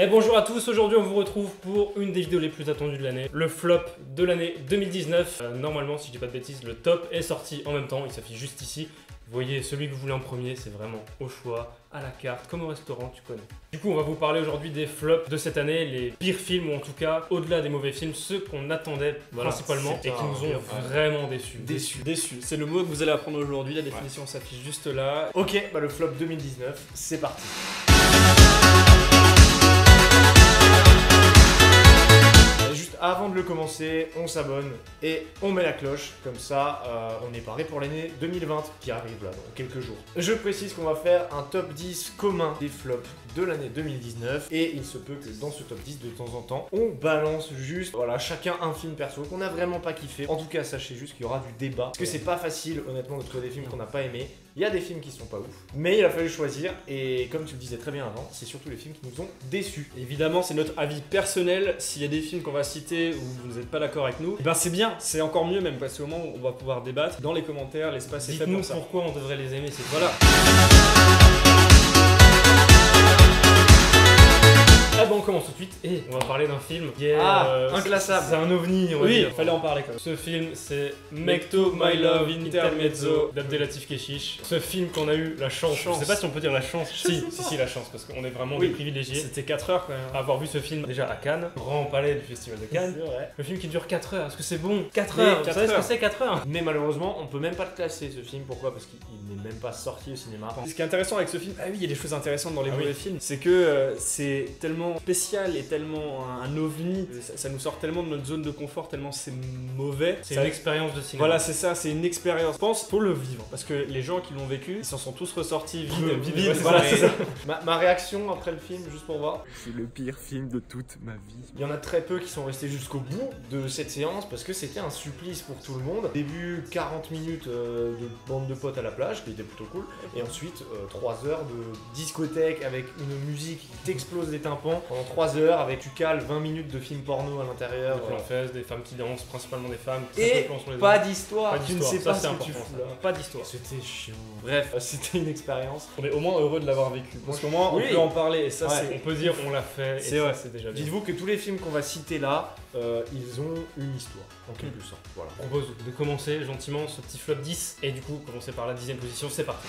Et bonjour à tous, aujourd'hui on vous retrouve pour une des vidéos les plus attendues de l'année, le flop de l'année 2019. Normalement, si je dis pas de bêtises, le top est sorti en même temps, il s'affiche juste ici. Vous voyez, celui que vous voulez en premier, c'est vraiment au choix, à la carte, comme au restaurant, tu connais. Du coup, on va vous parler aujourd'hui des flops de cette année, les pires films, ou en tout cas, au-delà des mauvais films, ceux qu'on attendait principalement et qui nous ont vraiment déçus. Déçu. C'est le mot que vous allez apprendre aujourd'hui, la définition s'affiche juste là. Ok, bah le flop 2019, c'est parti. Juste avant de le commencer, on s'abonne et on met la cloche, comme ça on est paré pour l'année 2020 qui arrive là dans quelques jours. Je précise qu'on va faire un top 10 commun des flops de l'année 2019 et il se peut que dans ce top 10 de temps en temps on balance juste voilà chacun un film perso qu'on a vraiment pas kiffé. En tout cas sachez juste qu'il y aura du débat parce que c'est pas facile honnêtement de trouver des films qu'on n'a pas aimés. Il y a des films qui sont pas ouf, mais il a fallu choisir et comme tu le disais très bien avant, c'est surtout les films qui nous ont déçus. Évidemment, c'est notre avis personnel. S'il y a des films qu'on va citer où vous n'êtes pas d'accord avec nous, ben c'est bien, c'est encore mieux même parce qu'au moment où on va pouvoir débattre dans les commentaires, l'espace est fait Dites-nous pour ça. pourquoi on devrait les aimer, c'est Voilà. Ah bon, on commence tout de suite et on va parler d'un film qui est inclassable. C'est un ovni, on va Oui, dire. il fallait en parler quand même. Ce film, c'est Mektoub My Love Intermezzo d'Abdelatif Kechiche. Ce film qu'on a eu la chance, je sais pas si on peut dire la chance, si la chance, parce qu'on est vraiment des privilégiés. C'était 4 heures quand même. À avoir vu ce film déjà à Cannes, grand palais du festival de Cannes. C'est vrai. Le film qui dure 4 heures, est-ce que c'est bon 4 Oui, heures, vous 4 savez ce heures. que c'est 4 heures? Mais malheureusement, on peut même pas le classer ce film. Pourquoi? Parce qu'il n'est même pas sorti au cinéma. Ce qui est intéressant avec ce film, ah oui, il y a des choses intéressantes dans les Ah mauvais oui. films, c'est que c'est tellement spécial et tellement un ovni, ça nous sort tellement de notre zone de confort, tellement c'est mauvais. C'est Ça- une expérience de cinéma. Voilà, c'est ça, c'est une expérience. Je pense faut le vivre parce que les gens qui l'ont vécu, ils s'en sont tous ressortis vides. ouais, c'est Voilà, ça. c'est ça. Ma réaction après le film, juste pour voir. C'est le pire film de toute ma vie. Il y en a très peu qui sont restés jusqu'au bout de cette séance parce que c'était un supplice pour tout le monde. Début 40 minutes de bande de potes à la plage, qui était plutôt cool. Et ensuite 3 heures de discothèque avec une musique qui t'explose les tympans. Pendant 3 heures avec tu cales 20 minutes de film porno à l'intérieur. Des plans fesses, des femmes qui dansent, principalement des femmes. très peu de Et plans sur les pas hommes. d'histoire. Pas Tu ne d'histoire, sais ça, pas c'est ce que tu important, fous ça. là. Pas d'histoire. C'était chiant. Bref, c'était une expérience. On est au moins heureux de l'avoir vécu parce qu'au moins Oui. on peut en parler et ça Ouais. c'est On peut dire on l'a fait, et C'est ça, vrai. c'est déjà bien. Dites-vous que tous les films qu'on va citer là, ils ont une histoire, en quelque sorte. Voilà. Je propose de commencer gentiment ce petit flop 10 et du coup commencer par la 10e position, c'est parti.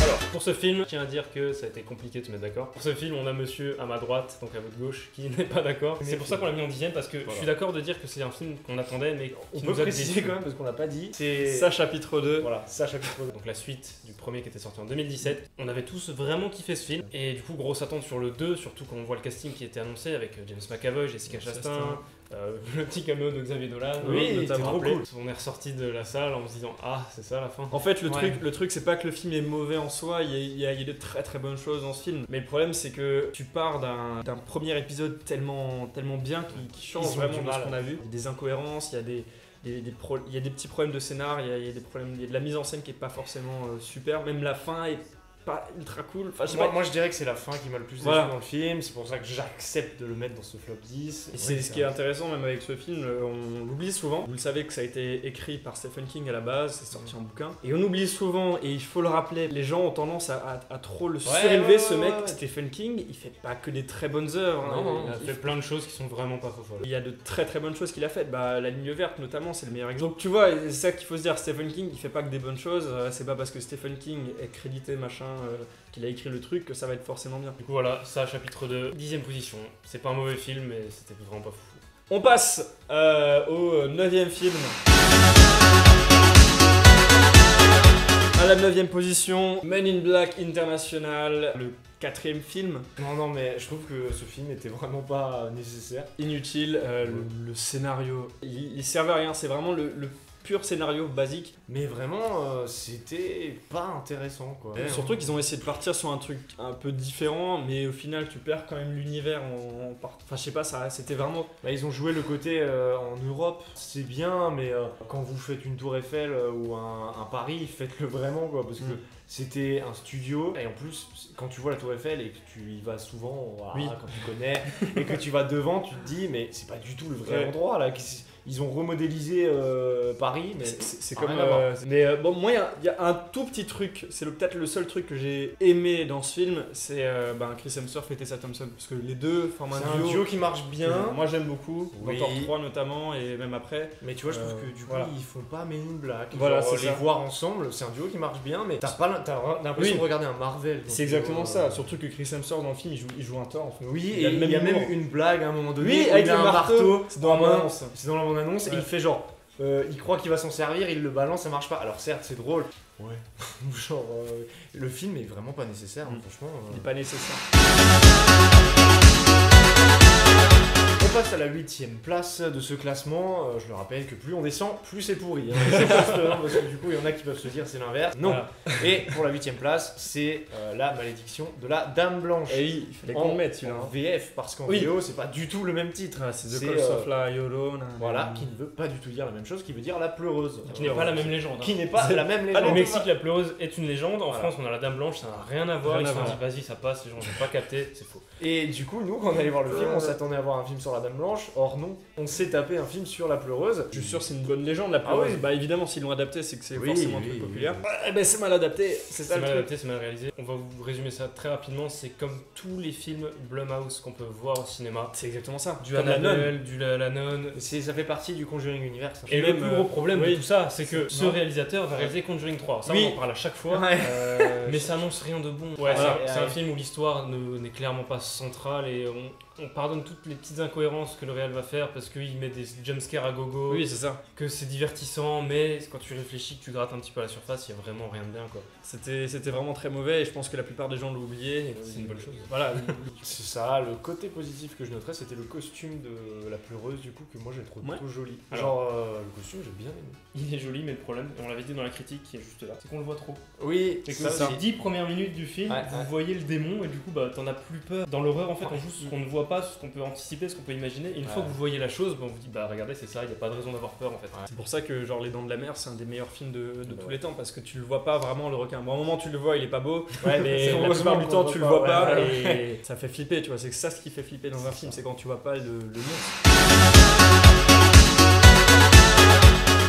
Alors, pour ce film, je tiens à dire que ça a été compliqué de se mettre d'accord. Pour ce film, on a monsieur à ma droite, donc à votre gauche, qui n'est pas d'accord. C'est pour ça qu'on l'a mis en 10e parce que je suis d'accord de dire que c'est un film qu'on attendait mais On qui peut nous a préciser déçus. quand même parce qu'on l'a pas dit. C'est ça chapitre 2. Voilà, ça chapitre 2. Donc la suite du premier qui était sorti en 2017. On avait tous vraiment kiffé ce film. Et du coup, grosse attente sur le 2, surtout quand on voit le casting qui était annoncé avec James McAvoy, Jessica Chastain, le petit caméo de Xavier Dolan. Oui, il était notamment. trop cool. On est ressorti de la salle en se disant ah, c'est ça la fin. En fait, le Ouais. truc, c'est pas que le film est mauvais en soi, il y a de très très bonnes choses dans ce film. Mais le problème, c'est que tu pars d'un premier épisode tellement bien qui change Ils ont vraiment du de mal. ce qu'on a vu. Il y a des incohérences, il y a il y a des petits problèmes de scénar, il y a des problèmes, il y a de la mise en scène qui est pas forcément super. Même la fin est pas ultra cool. Enfin, je sais pas. Moi je dirais que c'est la fin qui m'a le plus déçu Voilà. dans le film, c'est pour ça que j'accepte de le mettre dans ce flop 10. Et c'est ce qui est intéressant même avec ce film, on l'oublie souvent. Vous le savez que ça a été écrit par Stephen King à la base, c'est sorti en bouquin. Et on oublie souvent, et il faut le rappeler, les gens ont tendance à trop le surélever ce mec. ouais. Stephen King, il fait pas que des très bonnes œuvres. hein. Non, Il a fait plein de choses qui sont vraiment pas faux folles. Il y a de très très bonnes choses qu'il a faites. Bah, la ligne verte notamment, c'est le meilleur exemple. Donc tu vois, c'est ça qu'il faut se dire, Stephen King, il fait pas que des bonnes choses. C'est pas parce que Stephen King est crédité machin, qu'il a écrit le truc que ça va être forcément bien. Du coup voilà, ça chapitre 2, 10e position. C'est pas un mauvais film mais c'était vraiment pas fou. On passe au 9e film. À la 9e position, Men in Black International, le 4e film. Non mais je trouve que ce film était vraiment pas nécessaire. Inutile, le scénario, il servait à rien, c'est vraiment le pur scénario basique. Mais vraiment c'était pas intéressant quoi. Surtout qu'ils ont essayé de partir sur un truc un peu différent, mais au final tu perds quand même l'univers enfin je sais pas, ça c'était vraiment... Bah, ils ont joué le côté en Europe, c'est bien, mais quand vous faites une tour Eiffel ou un Paris, faites-le vraiment quoi, parce que c'était un studio, et en plus quand tu vois la tour Eiffel et que tu y vas souvent, voilà, Oui. quand tu connais, et que tu vas devant, tu te dis mais c'est pas du tout le vrai Ouais. endroit là, ils ont remodélisé Paris, mais C'est Ah, comme. rien à voir. Bon, moi, il y a un tout petit truc, c'est peut-être le seul truc que j'ai aimé dans ce film, c'est Chris Hemsworth et Tessa Thompson. Parce que les deux forment c'est un un duo qui marche bien. Moi, j'aime beaucoup, Oui. dans Thor 3 notamment, et même après. Mais tu vois, je trouve que du coup, voilà. ils font pas Men in Black. Voilà, Genre, c'est les ça. voir ensemble, c'est un duo qui marche bien, mais t'as l'impression Oui. de regarder un Marvel. quand C'est tu exactement vois, ça, surtout que Chris Hemsworth dans le film, il joue un Thor en fait. Oui, Il a et le même il y a même humour. une blague à un moment donné. Oui, où avec il a le un marteau, c'est dans en la main. bande-annonce. C'est dans la bande-annonce et Ouais. il fait genre. Il croit qu'il va s'en servir, il le balance, ça marche pas. Alors certes, c'est drôle. Ouais. Genre, le film est vraiment pas nécessaire, hein, franchement. Il n'est pas nécessaire. On passe à la 8ème place de ce classement. Je le rappelle que plus on descend, plus c'est pourri. Hein. C'est justement parce que du coup, il y en a qui peuvent se dire c'est l'inverse. Non. Voilà. Et pour la 8ème place, c'est la malédiction de la Dame Blanche. Et oui, il fallait qu'on le mette celui-là. En VF, parce qu'en Oui. VO, c'est pas du tout le même titre. Ah, c'est The C'est, Calls of La Yolo. Voilà, qui ne veut pas du tout dire la même chose, qui veut dire la pleureuse. Qui n'est pas la même légende. hein. Qui n'est pas la même Au légende. Mexique, la pleureuse est une légende. En Voilà. France, on a la Dame Blanche, ça n'a rien à voir. Rien Ils à se sont voir. dit, vas-y, ça passe, les gens n'ont pas capté, c'est faux. Et du coup, nous, quand on allait voir le film, on s'attendait à voir un film sur la Dame Blanche. Or non, on s'est tapé un film sur la pleureuse. Je suis sûr que c'est une bonne légende la Ah pleureuse. oui. Bah évidemment, s'ils l'ont adapté, c'est que c'est Oui, forcément un oui, truc oui, populaire. oui. Eh ben c'est mal adapté, c'est ça C'est le mal truc. adapté, c'est mal réalisé. On va vous résumer ça très rapidement. C'est comme tous les films Blumhouse qu'on peut voir au cinéma. C'est exactement ça. Du Comme la nonne. Annabelle, du La Nonne. Ça fait partie du Conjuring Universe. Et Même, le plus gros problème oui. de tout ça, c'est que ce Non. réalisateur va réaliser Conjuring 3. Ça, Oui. on en parle à chaque fois. Ouais. Mais ça annonce rien de bon. Ouais, C'est un ouais. film où l'histoire n'est clairement pas centrale et on pardonne toutes les petites incohérences que le réel va faire parce qu'il met des jumpscares à gogo, Oui, c'est ça. que c'est divertissant, mais quand tu réfléchis, que tu grattes un petit peu à la surface, il n'y a vraiment rien de bien quoi. C'était vraiment très mauvais et je pense que la plupart des gens l'ont oublié. C'est une bonne chose. Voilà. C'est ça, le côté positif que je noterais, c'était le costume de la pleureuse, du coup, que moi j'ai trouvé Ouais. plutôt joli. Alors. Genre, le costume, j'ai bien aimé. Il est joli, mais le problème, et on l'avait dit dans la critique qui est juste là, c'est qu'on le voit trop. Oui, C'est que ça, les 10 premières minutes du film, Ouais, vous ouais. voyez le démon et du coup bah t'en as plus peur. Dans l'horreur en fait on joue ce qu'on ne voit pas, ce qu'on peut anticiper, ce qu'on peut imaginer. Et une fois Ouais. que vous voyez la chose, bah, on vous dit bah regardez c'est ça, il n'y a pas de raison d'avoir peur en fait. C'est pour ça que genre Les Dents de la Mer, c'est un des meilleurs films de Bah tous ouais. les temps parce que tu le vois pas vraiment le requin. Bon, à un moment tu le vois, il est pas beau, Ouais, mais c'est la heureusement plupart du qu'on temps le tu le voit vois pas, pas ouais. et ça fait flipper, tu vois. C'est ça ce qui fait flipper dans un film, c'est quand tu vois pas le monstre.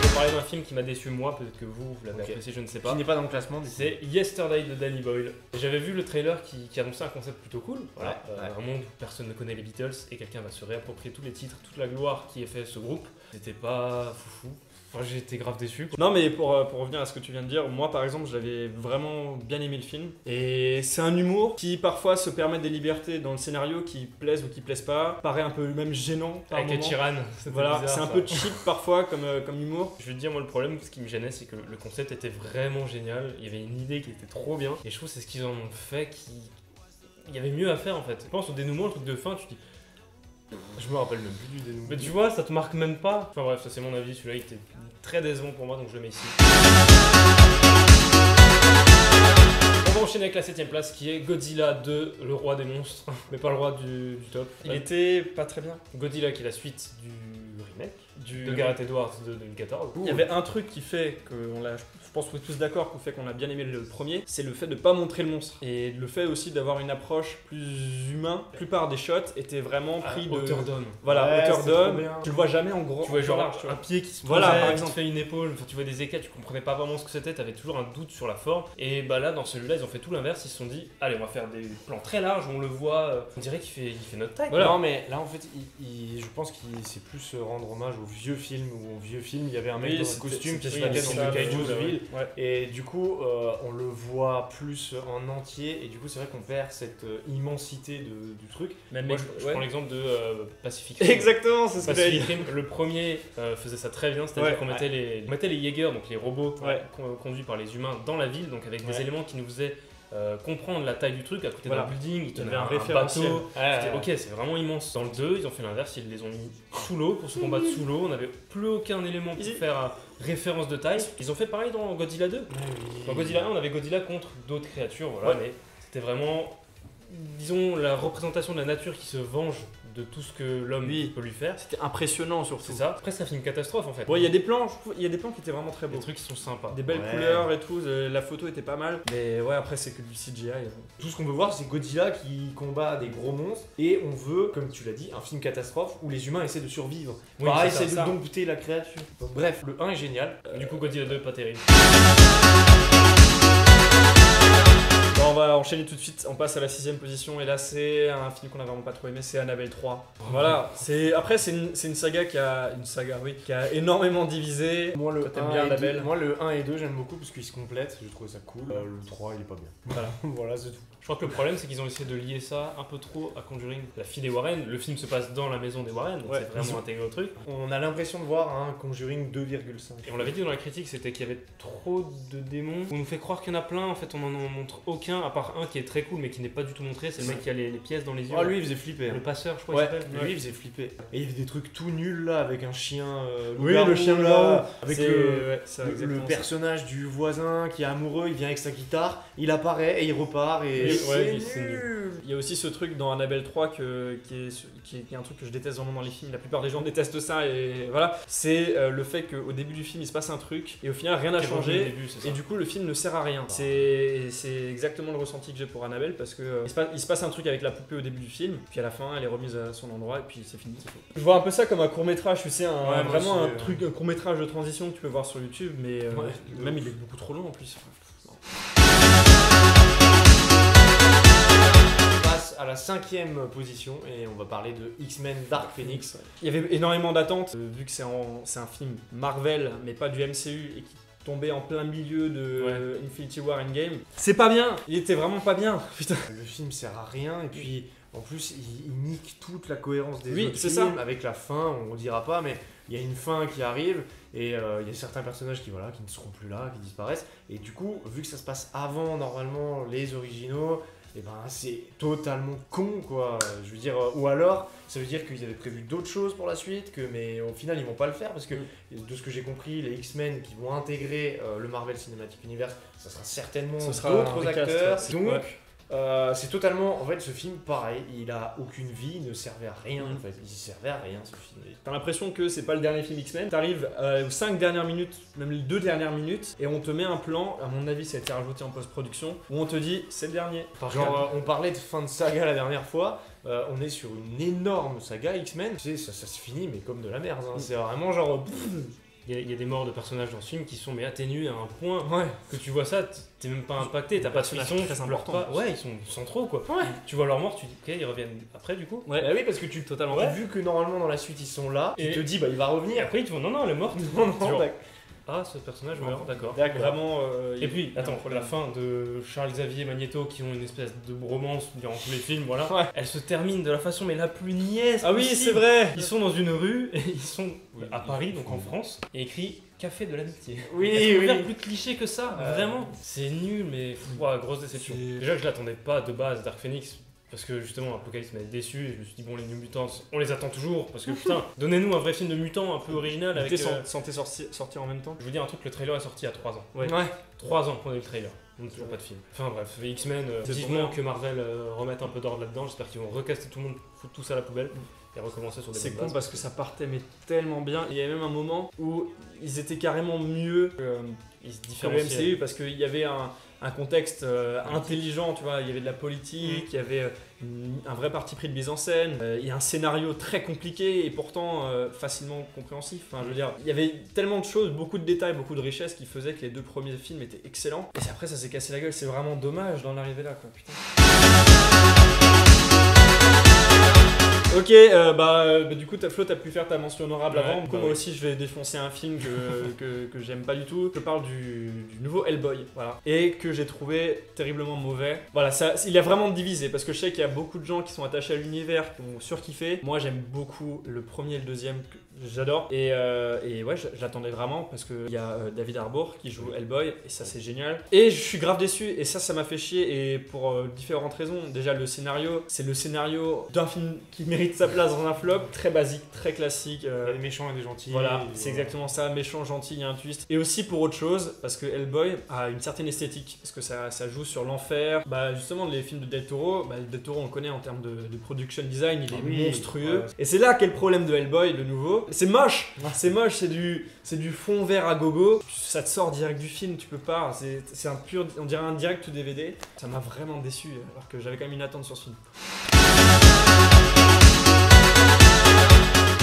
Je vais parler d'un film qui m'a déçu moi, peut-être que vous l'avez Ok. apprécié, je ne sais Qui pas. n'est pas dans le classement, du coup. C'est Yesterday de Danny Boyle. Et j'avais vu le trailer qui annonçait un concept plutôt cool. Voilà, Ouais, ouais. un monde où personne ne connaît les Beatles et quelqu'un va se réapproprier tous les titres, toute la gloire qui est fait ce groupe. C'était pas foufou. Enfin, j'ai été grave déçu. quoi. Non, mais pour revenir à ce que tu viens de dire, moi par exemple, j'avais vraiment bien aimé le film. Et c'est un humour qui parfois se permet des libertés dans le scénario qui plaisent ou qui plaisent pas. Paraît un peu même gênant par Avec les moment. tyrannes. c'était Voilà, bizarre, c'est un ça. peu cheap parfois comme humour. Je vais te dire, moi, le problème, ce qui me gênait, c'est que le concept était vraiment génial. Il y avait une idée qui était trop bien. Et je trouve que c'est ce qu'ils en ont fait qui. Il y avait mieux à faire en fait. Je pense au dénouement, le truc de fin, tu te dis. Je me rappelle même plus du dénouement. Mais tu vois, ça te marque même pas. Enfin bref, ça c'est mon avis. Celui-là, il était très décevant pour moi, donc je le mets ici. On va enchaîner avec la 7ème place qui est Godzilla 2, le roi des monstres, mais pas le roi du top. Il était pas très bien. Godzilla qui est la suite du remake Du- de Gareth Edwards de 2014. Il y avait un truc qui fait que je pense qu'on est tous d'accord qu'on fait qu'on a bien aimé le premier, c'est le fait de pas montrer le monstre et le fait aussi d'avoir une approche plus humaine. La plupart des shots étaient vraiment pris de hauteur d'homme. voilà, Ouais, hauteur c'était trop d'homme. bien. Tu le vois jamais en gros. Tu vois en genre large, tu vois. un pied qui se Voilà, projette, par qui te exemple. fait une épaule, enfin, tu vois des écailles, tu comprenais pas vraiment ce que c'était, t'avais toujours un doute sur la forme. Et bah là dans celui-là ils ont fait tout l'inverse, ils se sont dit allez on va faire des plans très larges, on le voit, on dirait qu'il fait notre taille. Voilà. Non, mais là en fait, je pense qu'il sait plus rendre hommage au vieux film où au vieux film il y avait un mec Oui, dans un c'était- costume qui se c'était- battait oui, dans ça, le kaiju ouais, de ouais. ville. Ouais. Et du coup, on le voit plus en entier et du coup c'est vrai qu'on perd cette immensité du truc. Même Moi je prends l'exemple de Pacific Rim. Exactement, c'est ce que j'allais Pacific dire. Rim, le premier faisait ça très bien, c'est-à-dire Ouais, qu'on mettait, on mettait les Jaegers, donc les robots Ouais. conduits par les humains dans la ville, donc avec des Ouais. éléments qui nous faisaient comprendre la taille du truc à côté Voilà. d'un building, il Il y tenait avait un un référentiel. bateau. C'était, ok, c'est vraiment immense. Dans le 2, ils ont fait l'inverse, ils les ont mis sous l'eau pour se combattre sous l'eau. On n'avait plus aucun élément pour faire référence de taille. Ils ont fait pareil dans Godzilla 2. Dans Godzilla 1, on avait Godzilla contre d'autres créatures, voilà, mais c'était vraiment, disons, la représentation de la nature qui se venge de tout ce que l'homme Oui. peut lui faire. C'était impressionnant surtout. C'est ça. Après, ça fait une catastrophe en fait. Bon, il y a des plans, il y a des plans qui étaient vraiment très beaux. Des trucs qui sont sympas. Des belles Ouais. couleurs et tout, la photo était pas mal. Mais ouais, après c'est que du CGI. Tout ce qu'on veut voir, c'est Godzilla qui combat des gros monstres et on veut, comme tu l'as dit, un film catastrophe où les humains essaient de survivre. Oui, Pareil, c'est ça, essaient de ça. dompter la créature. Donc, bref, le 1 est génial. Du coup, Godzilla 2, pas terrible. Bon, on va enchaîner tout de suite, on passe à la 6ème position et là c'est un film qu'on a vraiment pas trop aimé, c'est Annabelle 3. Voilà, après c'est une saga qui a énormément divisé. Moi le, Toi, t'aimes 1 bien et Annabelle. 2, moi le 1 et 2 j'aime beaucoup parce qu'ils se complètent, je trouve ça cool. Le 3 il est pas bien. Voilà. Voilà, c'est tout. Je crois que le problème, c'est qu'ils ont essayé de lier ça un peu trop à Conjuring. La fille des Warren, le film se passe dans la maison des Warren, donc Ouais, c'est vraiment intégré au truc. On a l'impression de voir un Conjuring 2,5. Et on l'avait dit dans la critique, c'était qu'il y avait trop de démons. On nous fait croire qu'il y en a plein, en fait on en montre aucun, à part un qui est très cool mais qui n'est pas du tout montré, c'est le mec qui a les pièces dans les yeux. Oh lui il faisait flipper. Le Hein. passeur, je crois Ouais, qu'il s'appelle. lui il faisait flipper. Et il y avait des trucs tout nuls là avec un chien. Oui, loup-garou, le chien là, là, avec c'est- le, ouais, c'est le exactement ça. personnage du voisin qui est amoureux, il vient avec sa guitare, il apparaît et il repart et Oui, c'est ouais, c'est nul. Il y a aussi ce truc dans Annabelle 3 qui est un truc que je déteste vraiment dans les films. La plupart des gens détestent ça et voilà. C'est le fait qu'au début du film il se passe un truc et au final rien n'a Qui est vendu au changé. début, c'est ça. Et du coup, le film ne sert à rien. C'est exactement le ressenti que j'ai pour Annabelle parce que il se passe un truc avec la poupée au début du film, puis à la fin, elle est remise à son endroit et puis c'est fini. C'est faux. Je vois un peu ça comme un court métrage, tu sais, moi vraiment aussi, un court métrage de transition que tu peux voir sur YouTube, mais Ouais. même il est beaucoup trop long en plus. On passe à la 5ème position et on va parler de X-Men Dark Phoenix. Il y avait énormément d'attentes vu que c'est un film Marvel, mais pas du MCU et qui tombait en plein milieu de Infinity War Endgame. C'est pas bien. Il était vraiment pas bien. Putain. Le film sert à rien et puis en plus il nique toute la cohérence des Oui, autres c'est films ça. avec la fin, on dira pas mais il y a une fin qui arrive et il y a certains personnages qui ne seront plus là, qui disparaissent et du coup vu que ça se passe avant normalement les originaux et ben c'est totalement con quoi, je veux dire ou alors ça veut dire qu'ils avaient prévu d'autres choses pour la suite mais au final ils vont pas le faire parce que de ce que j'ai compris les X-Men qui vont intégrer le Marvel Cinematic Universe ça sera certainement Ce sera d'autres un recast, acteurs ouais. donc Ouais. c'est totalement, en fait, ce film, pareil, il a aucune vie, il ne servait à rien, Mhm. en fait. Il servait à rien, ce film. T'as l'impression que c'est pas le dernier film X-Men. T'arrives aux 5 dernières minutes, même les 2 dernières minutes, et on te met un plan, à mon avis ça a été rajouté en post-production, où on te dit c'est le dernier. Genre, on parlait de fin de saga la dernière fois, on est sur une énorme saga X-Men. Tu sais, ça se finit, mais comme de la merde. Hein. C'est vraiment genre... Il y a des morts de personnages dans ce film qui sont mais atténués à un point Ouais. que tu vois ça, t'es même pas impacté, t'as pas de personnages frisson, très tu pleures importants. pas. Ouais, ils sont centraux quoi. Ouais. Tu vois leur mort, tu dis ok, ils reviennent après du coup. Ouais. Bah oui, parce que tu Totalement. vu que normalement dans la suite ils sont là, Et- tu te dis bah il va Et revenir. après ils te font non, elle est morte. Non, non, Genre, d'accord. Ah, ce personnage meurt, d'accord. D'accord. Vraiment. Et puis, attends, la fin de Charles Xavier et Magneto qui ont une espèce de romance durant tous les films, voilà. Ouais. Elle se termine de la façon mais la plus niaise Ah oui, possible. c'est vrai. Ils sont dans une rue et ils sont Oui, à Paris, donc en France, et écrit Café de l'amitié. Oui, Est-ce qu'on peut oui. faire plus cliché que ça, vraiment. C'est nul, mais grosse déception. C'est- Déjà que je l'attendais pas de base, Dark Phoenix. Parce que justement, Apocalypse m'avait déçu et je me suis dit, bon, les New Mutants, on les attend toujours. Parce que putain, donnez-nous un vrai film de mutants un peu original avec. Santé sortir en même temps. Je vous dis un truc, le trailer est sorti il y a 3 ans. Ouais. 3 ans qu'on a eu le trailer. On n'a toujours pas de film. Enfin bref, X-Men, C'est vivement ton que Marvel remette un peu d'ordre là-dedans. J'espère qu'ils vont recaster tout le monde, foutre tout ça à la poubelle et recommencer sur des C'est bonnes con bases. parce que ça partait mais tellement bien. Il y avait même un moment où ils étaient carrément mieux Ils se que le différencient. MCU parce qu'il y avait un contexte intelligent, tu vois, il y avait de la politique, il y avait un vrai parti pris de mise en scène, il y a un scénario très compliqué et pourtant facilement compréhensif. Enfin, je veux dire, il y avait tellement de choses, beaucoup de détails, beaucoup de richesses qui faisaient que les 2 premiers films étaient excellents. Et après, ça s'est cassé la gueule, c'est vraiment dommage d'en arriver là, quoi, putain. Ok, du coup, Flo, t'as pu faire ta mention honorable Ouais, avant. Du coup, bah moi oui. aussi, je vais défoncer un film que j'aime pas du tout. Je parle du nouveau Hellboy, voilà. Et que j'ai trouvé terriblement mauvais. Voilà, il a vraiment divisé parce que je sais qu'il y a beaucoup de gens qui sont attachés à l'univers, qui ont surkiffé. Moi, j'aime beaucoup le premier et le deuxième. j'adore. Et ouais, je l'attendais vraiment parce qu'il y a David Harbour qui joue Hellboy et ça c'est génial. Et je suis grave déçu et ça m'a fait chier et pour différentes raisons. Déjà le scénario, c'est le scénario d'un film qui mérite sa place dans un flop, très basique, très classique. Il y a des méchants et des gentils. Voilà, c'est exactement ça, méchant, gentil, il y a un twist. Et aussi pour autre chose, parce que Hellboy a une certaine esthétique, parce que ça joue sur l'enfer. Bah justement, les films de Del Toro, Del Toro on le connaît en termes de production design, il est monstrueux. Ouais. Et c'est là qu'est le problème de Hellboy, le nouveau. C'est moche, c'est du fond vert à gogo. Ça te sort direct du film, tu peux pas. C'est un pur, on dirait un direct ou DVD. Ça m'a vraiment déçu, alors que j'avais quand même une attente sur ce film.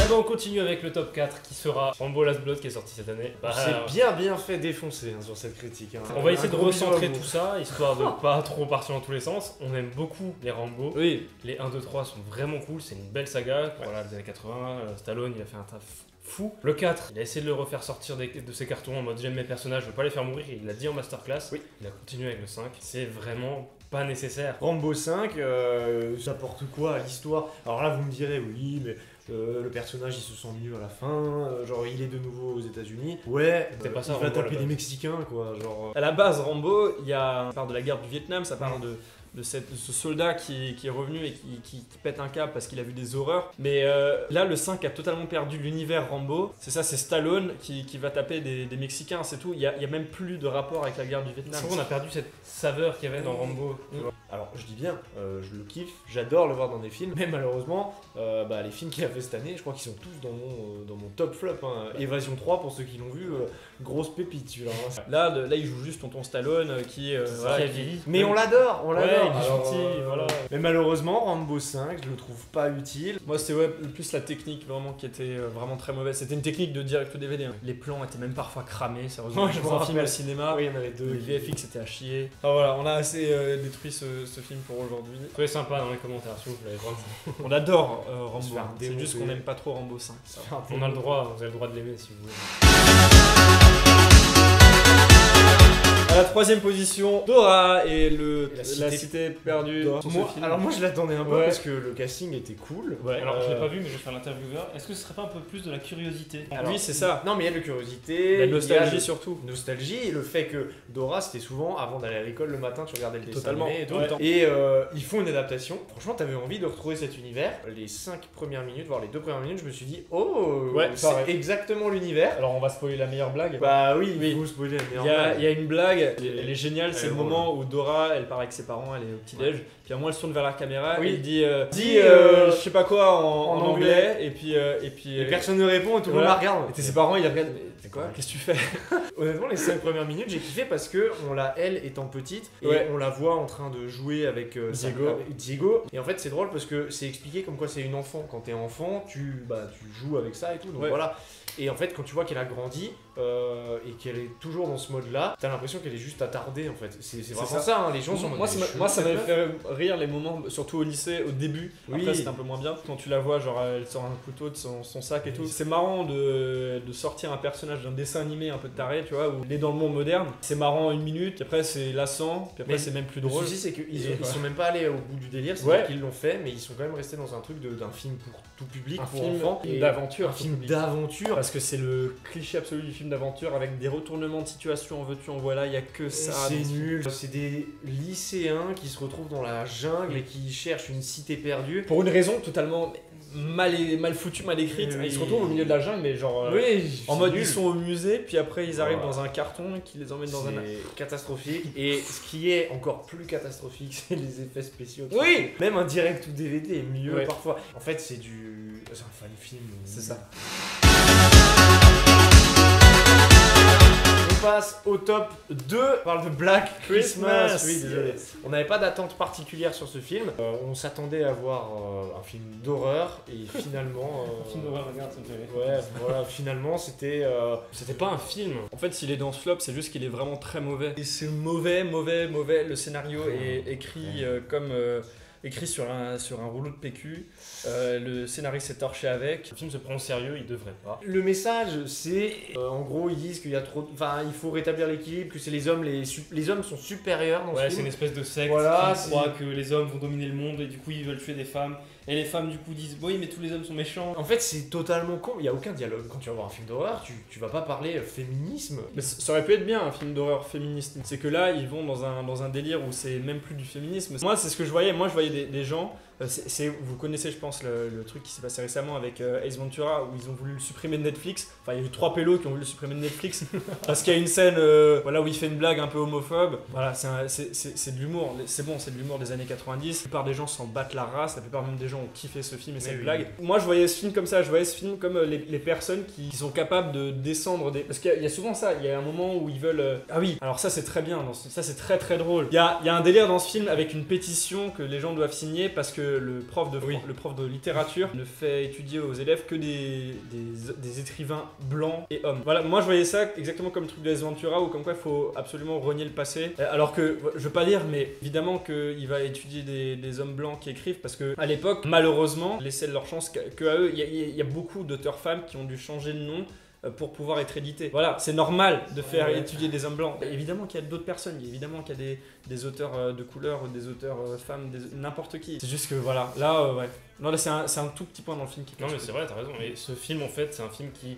On continue avec le top 4 qui sera Rambo Last Blood qui est sorti cette année. C'est bien fait défoncer sur cette critique. On va essayer de recentrer tout ça, histoire de pas trop partir dans tous les sens. On aime beaucoup les Rambo. Oui. Les 1, 2, 3 sont vraiment cool, c'est une belle saga. Voilà, les années 80, Stallone il a fait un taf fou. Le 4, il a essayé de le refaire sortir de ses cartons en mode j'aime mes personnages, je veux pas les faire mourir, il l'a dit en masterclass. Oui. Il a continué avec le 5. C'est vraiment pas nécessaire. Rambo 5, ça porte quoi à l'histoire? Alors là vous me direz oui mais... le personnage il se sent mieux à la fin, genre il est de nouveau aux États-Unis. Ouais, c'est pas ça, il va taper des Mexicains quoi. Genre... À la base, Rambo, ça part de la guerre du Vietnam, ça part de ce soldat qui est revenu et qui pète un câble parce qu'il a vu des horreurs. Mais là, le 5 a totalement perdu l'univers Rambo. C'est ça, c'est Stallone qui va taper des Mexicains, c'est tout. Il y a même plus de rapport avec la guerre du Vietnam. On a perdu cette saveur qu'il y avait dans Rambo. Alors je dis bien, je le kiffe, j'adore le voir dans des films, mais malheureusement, les films qu'il a fait cette année, je crois qu'ils sont tous dans mon top flop. Hein. Évasion 3, pour ceux qui l'ont vu, grosse pépite celui-là. Hein. Là, il joue juste tonton Stallone qui a vieilli. Mais on l'adore, il est gentil, voilà. Mais malheureusement, Rambo 5, je le trouve pas utile. Moi, c'était plus la technique vraiment qui était vraiment très mauvaise. C'était une technique de direct au DVD. Hein. Les plans étaient même parfois cramés, sérieusement. Je un film au cinéma, oui, il y en avait deux. Les VFX étaient à chier. Ah voilà, on a assez détruit ce film pour aujourd'hui. Soyez sympa dans les commentaires, s'il vous plaît. On adore Rambo. C'est juste qu'on n'aime pas trop Rambo 5. On a le droit, vous avez le droit de l'aimer si vous voulez. À la troisième position, Dora et la cité perdue. Alors moi je l'attendais un peu parce que le casting était cool. Ouais, alors je l'ai pas vu mais je vais faire l'intervieweur. Est-ce que ce serait pas un peu plus de la curiosité? Alors, oui c'est ça. Non mais il y a de la curiosité. La nostalgie surtout. Nostalgie et le fait que Dora c'était souvent avant d'aller à l'école le matin tu regardais le dessin totalement animé et tout le temps. Et ils font une adaptation. Franchement t'avais envie de retrouver cet univers. Les 5 premières minutes, voire les 2 premières minutes je me suis dit c'est exactement l'univers. Alors on va spoiler la meilleure blague. Bah oui, il faut spoiler la meilleure blague. Il y a une blague. Elle est géniale, c'est le moment où Dora, elle part avec ses parents, elle est au petit-déj, puis à un moment elle se tourne vers la caméra et elle dit je sais pas quoi en anglais, et puis personne ne répond et tout le monde la regarde. Et ses parents ils regardent, mais c'est quoi? Qu'est-ce que tu fais? Honnêtement, les 5 premières minutes, j'ai kiffé parce que elle étant petite et on la voit en train de jouer avec Diego. Et en fait, c'est drôle parce que c'est expliqué comme quoi c'est une enfant. Quand t'es enfant, tu joues avec ça et tout. Donc voilà. Et en fait, quand tu vois qu'elle a grandi et qu'elle est toujours dans ce mode-là, t'as l'impression qu'elle est juste attardée en fait. C'est vraiment ça, hein. Les gens sont. Moi, ça m'avait fait rire les moments, surtout au lycée, au début. Après, c'était un peu moins bien. Quand tu la vois, genre, elle sort un couteau de son sac et tout. C'est marrant de sortir un personnage d'un dessin animé un peu taré, tu vois, où il est dans le monde moderne. C'est marrant 1 minute, puis après, c'est lassant, puis après, c'est même plus drôle. Le souci, c'est qu'ils sont même pas allés au bout du délire, c'est-à-dire qu'ils l'ont fait, mais ils sont quand même restés dans un truc d'un film pour tout public, pour enfants. D'aventure. Un film d'aventure. Parce que c'est le cliché absolu du film d'aventure avec des retournements de situation en veux-tu en voilà, il y a que ça. C'est nul. C'est des lycéens qui se retrouvent dans la jungle et qui cherchent une cité perdue. Pour une raison totalement mal foutue, mal écrite. Ils se retrouvent au milieu de la jungle, mais genre en mode ils sont au musée, puis après ils arrivent dans un carton qui les emmène dans un. C'est catastrophique. Et ce qui est encore plus catastrophique, c'est les effets spéciaux. Oui. Même un direct ou DVD est mieux parfois. En fait, c'est un fan film. C'est ça. On passe au top 2. On parle de Black Christmas. Oui, désolé. On n'avait pas d'attente particulière sur ce film. On s'attendait à voir un film d'horreur et finalement. Un film d'horreur, regarde, ça me fait rire. Ouais, voilà, finalement c'était. C'était pas un film. En fait, s'il est dans ce flop, c'est juste qu'il est vraiment très mauvais. Et c'est mauvais. Le scénario est écrit écrit sur un rouleau de PQ. Le scénariste s'est torché avec. Le film se prend au sérieux, il devrait pas. Le message, c'est en gros, ils disent qu'il y a trop. Enfin, il faut rétablir l'équilibre, que c'est les hommes, les hommes sont supérieurs dans Ouais, ce c'est film. une espèce de secte Voilà, qui croit que les hommes vont dominer le monde et du coup ils veulent tuer des femmes. Et les femmes du coup disent oui mais tous les hommes sont méchants. En fait, c'est totalement con. Il y a aucun dialogue. Quand tu vas voir un film d'horreur, tu vas pas parler féminisme. Mais ça aurait pu être bien un film d'horreur féministe. C'est que là, ils vont dans un délire où c'est même plus du féminisme. Moi, c'est ce que je voyais. Moi, je voyais des gens. Vous connaissez, je pense, le truc qui s'est passé récemment avec Ace Ventura où ils ont voulu le supprimer de Netflix. Enfin, il y a eu 3 pélos qui ont voulu le supprimer de Netflix parce qu'il y a une scène voilà, où il fait une blague un peu homophobe. Voilà, c'est de l'humour. C'est bon, c'est de l'humour des années 90. La plupart des gens s'en battent la race. La plupart même des gens ont kiffé ce film et cette blague. Moi, je voyais ce film comme ça. Je voyais ce film comme les personnes qui sont capables de descendre des. Parce qu'il y a souvent ça. Il y a un moment où ils veulent. Ah oui, alors ça, c'est très bien. Ça, c'est très très drôle. Il y a un délire dans ce film avec une pétition que les gens doivent signer parce que le prof de littérature ne fait étudier aux élèves que des écrivains blancs et hommes. Voilà, moi je voyais ça exactement comme le truc de Ace Ventura où comme quoi il faut absolument renier le passé. Alors que, je veux pas dire, mais évidemment qu'il va étudier des hommes blancs qui écrivent parce que à l'époque, malheureusement, laissaient leur chance qu'à eux. Il y a beaucoup d'auteurs femmes qui ont dû changer de nom pour pouvoir être édité. Voilà, c'est normal de faire étudier des hommes blancs. Évidemment qu'il y a d'autres personnes, évidemment qu'il y a des auteurs de couleur, des auteurs femmes, n'importe qui. C'est juste que voilà, là, ouais. Non, là, c'est un tout petit point dans le film qui. Non, mais c'est vrai, t'as raison. Et ce film, en fait, c'est un film qui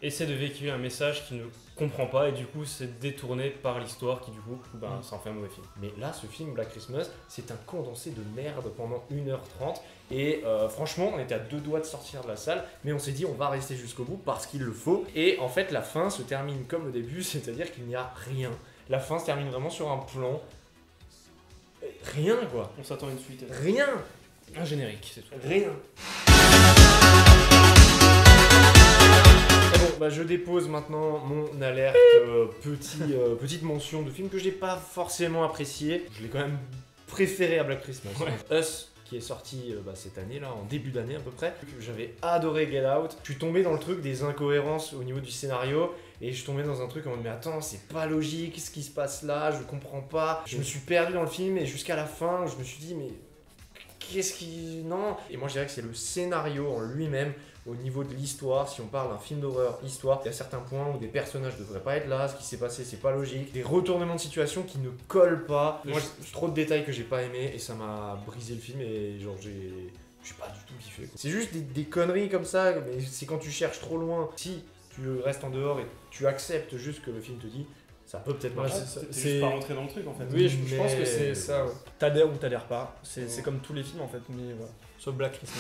essaie de véhiculer un message qu'il ne comprend pas et du coup, c'est détourné par l'histoire qui, du coup, ça en fait un mauvais film. Mais là, ce film, Black Christmas, c'est un condensé de merde pendant 1h30. Et franchement, on était à 2 doigts de sortir de la salle, mais on s'est dit on va rester jusqu'au bout parce qu'il le faut. Et en fait, la fin se termine comme le début, c'est-à-dire qu'il n'y a rien. La fin se termine vraiment sur un plan. Rien quoi. On s'attend à une suite. Rien. Un générique, c'est tout. Rien. Bon, je dépose maintenant mon alerte, petite mention de film que je n'ai pas forcément apprécié. Je l'ai quand même préféré à Black Christmas. Ouais. Us, qui est sorti cette année, là, en début d'année à peu près. J'avais adoré Get Out. Je suis tombé dans le truc des incohérences au niveau du scénario. Et je suis tombé dans un truc en mode mais attends, c'est pas logique ce qui se passe là, je comprends pas. Je me suis perdu dans le film et jusqu'à la fin, je me suis dit mais qu'est-ce qui... Non. Et moi je dirais que c'est le scénario en lui-même. Au niveau de l'histoire, si on parle d'un film d'horreur, histoire, il y a certains points où des personnages ne devraient pas être là, ce qui s'est passé c'est pas logique, des retournements de situation qui ne collent pas. Moi, j'ai trop de détails que j'ai pas aimé et ça m'a brisé le film et genre j'ai pas du tout kiffé. C'est juste des conneries comme ça, mais c'est quand tu cherches trop loin. Si tu restes en dehors et tu acceptes juste que le film te dit, ça peut peut-être marcher. C'est juste pas rentrer dans le truc en fait. Oui, je pense que c'est ça. Ouais. T'adhères ou t'adhères pas. C'est comme tous les films en fait, mais voilà. Sauf Black Christmas.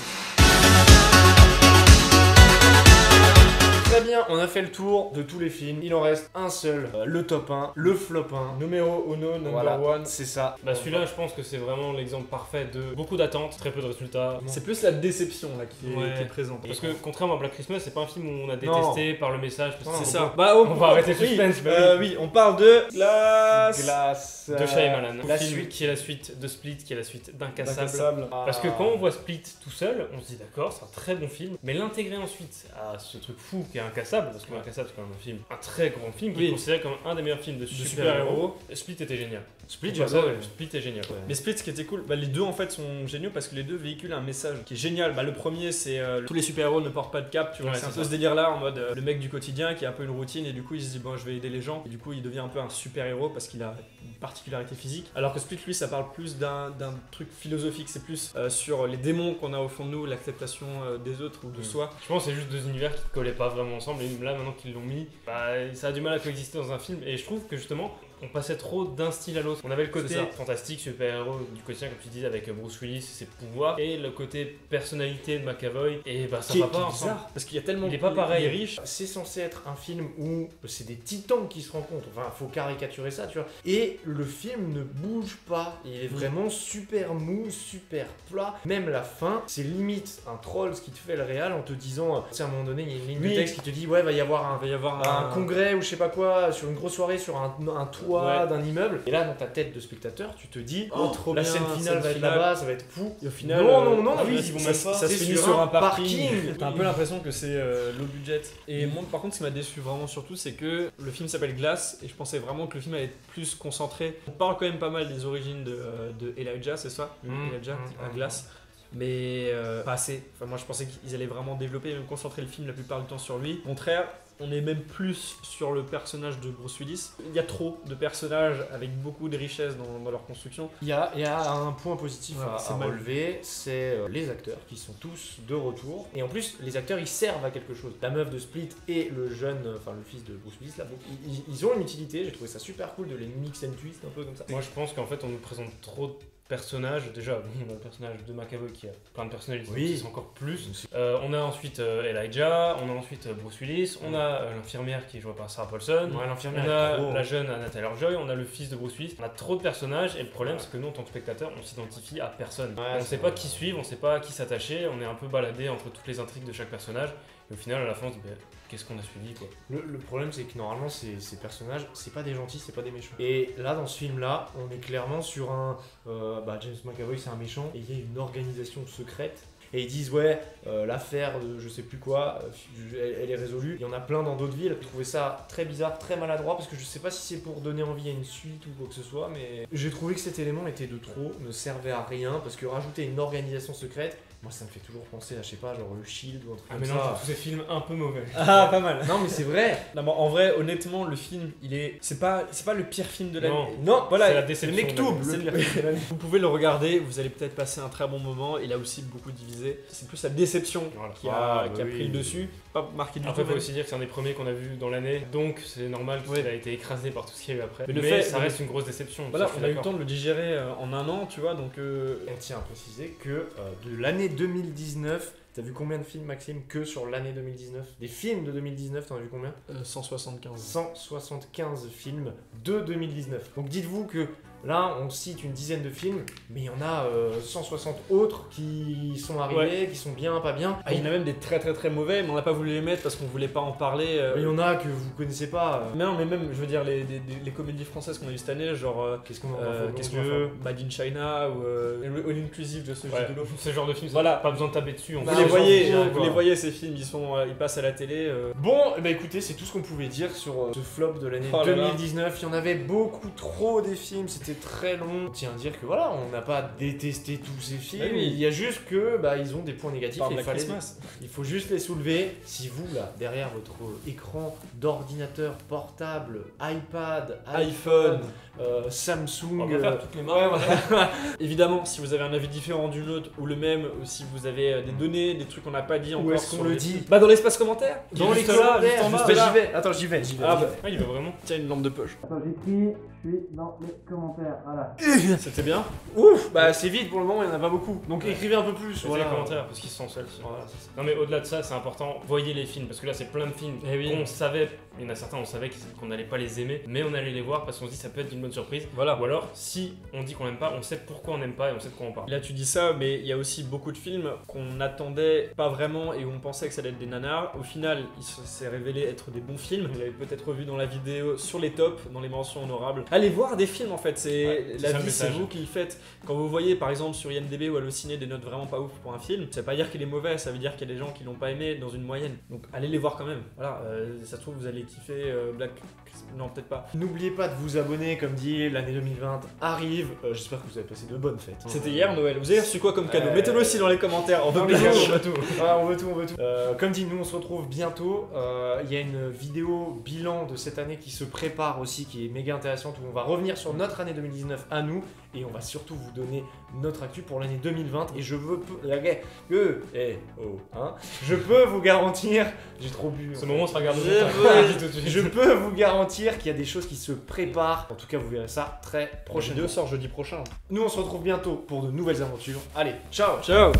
Très bien, on a fait le tour de tous les films. Il en reste un seul, le top 1, le flop 1. Numéro uno, number Voilà, one. c'est ça. Celui-là, je pense que c'est vraiment l'exemple parfait de beaucoup d'attentes, très peu de résultats. C'est plus la déception là qui est présente. Parce que contrairement à Black Christmas, c'est pas un film où on a détesté par le message. C'est ça. On va arrêter le suspense. Oui, on parle de Glace. De Shyamalan. La film suite. qui est la suite de Split, qui est la suite d'Incassable. Incassable. Parce que quand on voit Split tout seul, on se dit d'accord, c'est un très bon film, mais l'intégrer ensuite à ce truc fou qui est Incassable, parce que Incassable c'est quand même un film, un très grand film, qui est considéré comme un des meilleurs films de super-héros. Split était génial. Split, j'adore. Split est génial. Mais Split, ce qui était cool, les deux en fait sont géniaux parce que les deux véhiculent un message qui est génial. Le premier, c'est tous les super-héros ne portent pas de cap, tu vois. Ouais, c'est un peu ce délire là en mode le mec du quotidien qui a un peu une routine et du coup il se dit bon, je vais aider les gens. Et du coup, il devient un peu un super-héros parce qu'il a une particularité physique. Alors que Split, lui, ça parle plus d'un truc philosophique, c'est plus sur les démons qu'on a au fond de nous, l'acceptation des autres ou de soi. Je pense que c'est juste deux univers qui ne collaient pas vraiment ensemble et là maintenant qu'ils l'ont mis, ça a du mal à coexister dans un film et je trouve que justement on passait trop d'un style à l'autre. On avait le côté fantastique, super-héros du quotidien comme tu disais avec Bruce Willis et ses pouvoirs et le côté personnalité de McAvoy et ça va pas ensemble. Parce qu'il y a tellement il est pas pareil. Il est riche. C'est censé être un film où c'est des titans qui se rencontrent. Enfin, faut caricaturer ça, tu vois. Et le film ne bouge pas. Il est vraiment super mou, super plat. Même la fin, c'est limite un troll ce qui te fait le réal en te disant, à un moment donné, il y a une ligne de texte qui te dit ouais, va y avoir un congrès ou je sais pas quoi sur une grosse soirée sur un toit toit Ouais. d'un immeuble. Et là, dans ta tête de spectateur, tu te dis, Oh, trop la bien, scène finale scène va être finale. là-bas, ça va être fou. Et au final, Non, ah oui, oui, ils vont ça, même pas. ça se C'est finit sur sur un un parking. parking. T'as un peu l'impression que c'est low budget. Et moi, par contre, ce qui m'a déçu vraiment surtout, c'est que le film s'appelle Glass et je pensais vraiment que le film allait être plus concentré. On parle quand même pas mal des origines de Elijah, c'est ça Elijah, Glass. Mais pas assez. Enfin, moi, je pensais qu'ils allaient vraiment développer et même concentrer le film la plupart du temps sur lui. Au contraire, on est même plus sur le personnage de Bruce Willis. Il y a trop de personnages avec beaucoup de richesse dans leur construction. Il y a un point positif Ouais, c'est à mal. relever, c'est les acteurs qui sont tous de retour. Et en plus, les acteurs ils servent à quelque chose. La meuf de Split et le jeune, enfin le fils de Bruce Willis, là, ils ont une utilité. J'ai trouvé ça super cool de les mix and twist un peu comme ça. Moi je pense qu'en fait on nous présente trop de personnages. Déjà, on a le personnage de McAvoy qui a plein de personnalités, Oui. qui sont encore plus. On a ensuite Elijah, on a ensuite Bruce Willis, on a l'infirmière qui est jouée par Sarah Paulson. Ouais, l'infirmière On est a trop- la jeune Anna Taylor-Joy, on a le fils de Bruce Willis, on a trop de personnages et le problème c'est que nous en tant que spectateurs on s'identifie à personne. Ouais, On c'est sait pas vrai. qui suivre, on sait pas à qui s'attacher, on est un peu baladé entre toutes les intrigues de chaque personnage et au final à la fin on se dit bah, qu'est-ce qu'on a suivi quoi. Le problème, c'est que normalement, ces personnages, c'est pas des gentils, c'est pas des méchants. Et là, dans ce film-là, on est clairement sur un. James McAvoy, c'est un méchant, et il y a une organisation secrète. Et ils disent, ouais, l'affaire de je sais plus quoi, elle est résolue. Il y en a plein dans d'autres villes. J'ai trouvé ça très bizarre, très maladroit, parce que je sais pas si c'est pour donner envie à une suite ou quoi que ce soit, mais j'ai trouvé que cet élément était de trop, ne servait à rien, parce que rajouter une organisation secrète, moi ça me fait toujours penser à, je sais pas, genre le Shield ou un truc Un comme mélange ça. de tous ces films un peu mauvais. Ah, pas mal. Non, mais c'est vrai! Non, mais en vrai, honnêtement, le film, c'est pas le pire film de l'année. Non. Non, Voilà, c'est la le déception. Mektoub, C'est le le- pire film de l'année. Vous pouvez le regarder, vous allez peut-être passer un très bon moment. Il a aussi beaucoup divisé. C'est plus la déception Voilà. qui a Ah, bah pris oui. le dessus. Pas marqué du Après, il tout. faut même. aussi dire que c'est un des premiers qu'on a vu dans l'année, donc c'est normal qu'il Ouais. a été écrasé par tout ce qu'il y a eu après. Mais Mais, le fait- ça reste une grosse déception. Voilà, ça, je suis on a eu le d'accord. temps de le digérer en un an, tu vois, donc. On tient à préciser que de l'année 2019, t'as vu combien de films, Maxime, que sur l'année 2019? Des films de 2019, t'en as vu combien? 175. 175 films de 2019. Donc dites-vous que là, on cite une dizaine de films, mais il y en a 160 autres qui sont arrivés, qui sont bien, pas bien. Ah, il y en a même des très très très mauvais, mais on n'a pas voulu les mettre parce qu'on voulait pas en parler. Il y en a que vous connaissez pas. Mais non, mais même, je veux dire, les comédies françaises qu'on a eues cette année, genre. Qu'est-ce qu'on en a Qu'est-ce qu'on va faire Made in China ou All Inclusive de ce Ouais, Gigolo. ce genre de film, Voilà. pas besoin de taper dessus. Vous Bah, les genre, voyez, bien, vous quoi. les voyez ces films, ils passent à la télé. Bon, eh ben écoutez, c'est tout ce qu'on pouvait dire sur ce flop de l'année Oh là là. 2019. Il y en avait beaucoup trop des films, c'était très long. On tient à dire que voilà, on n'a pas détesté tous ces films. Ah oui. Il y a juste que bah, ils ont des points négatifs. Par et Black fallait- Christmas. il faut juste les soulever. Si vous là, derrière votre écran d'ordinateur portable, iPad, iPhone. Samsung, On va faire toutes les marques. ouais, voilà. Évidemment, si vous avez un avis différent du nôtre ou le même, ou si vous avez des données, des trucs qu'on n'a pas dit encore. Où est-ce qu'on sur le les- dit Bah dans l'espace commentaire. Dans les Juste là, commentaires, juste en bas. juste là. J'y vais. Attends, j'y vais. Ah bah, Ah, il va vraiment. tiens une lampe de poche. Attends, j'écris. Je suis dans les commentaires. Voilà. C'était bien. Ouf, bah c'est vite pour le moment, il n'y en a pas beaucoup. Donc écrivez un peu plus. Mettez Voilà. les commentaires parce qu'ils sont seuls. Voilà, c'est ça. Non mais au-delà de ça, c'est important, voyez les films parce que là c'est plein de films Eh oui. qu'on savait, il y en a certains on savait qu'on n'allait pas les aimer, mais on allait les voir parce qu'on se dit ça peut être une bonne surprise. Voilà. Ou alors si on dit qu'on n'aime pas, on sait pourquoi on n'aime pas et on sait de quoi on parle. Là tu dis ça, mais il y a aussi beaucoup de films qu'on n'attendait pas vraiment et où on pensait que ça allait être des nanars. Au final, s'est révélé être des bons films. Vous l'avez peut-être vu dans la vidéo sur les tops, dans les mentions honorables. Allez voir des films en fait, c'est Ouais, c'est la ça le vie, c'est message. vous qui le faites. Quand vous voyez par exemple sur IMDb ou Allociné des notes vraiment pas ouf pour un film, ça veut pas dire qu'il est mauvais, ça veut dire qu'il y a des gens qui l'ont pas aimé dans une moyenne. Donc allez les voir quand même. Voilà, ça se trouve vous allez kiffer Black Christmas. Non, peut-être pas. N'oubliez pas de vous abonner, comme dit, l'année 2020 arrive. J'espère que vous avez passé de bonnes fêtes. C'était hier Noël. Vous avez reçu quoi comme cadeau? Euh, Mettez-le aussi dans les commentaires. On veut dans bien. les cadeaux. On va tout. Ouais, on veut tout, on veut tout. Comme dit, nous on se retrouve bientôt. Il y a une vidéo bilan de cette année qui se prépare aussi, qui est méga intéressante, où on va revenir sur notre année 2019 à nous, et on va surtout vous donner notre actu pour l'année 2020. Et je veux je peux vous garantir, j'ai trop bu. Ce moment sera gardé. Je peux vous garantir qu'il y a des choses qui se préparent. En tout cas, vous verrez ça très La prochainement. vidéo sort jeudi prochain. Nous on se retrouve bientôt pour de nouvelles aventures. Allez, ciao. Ciao.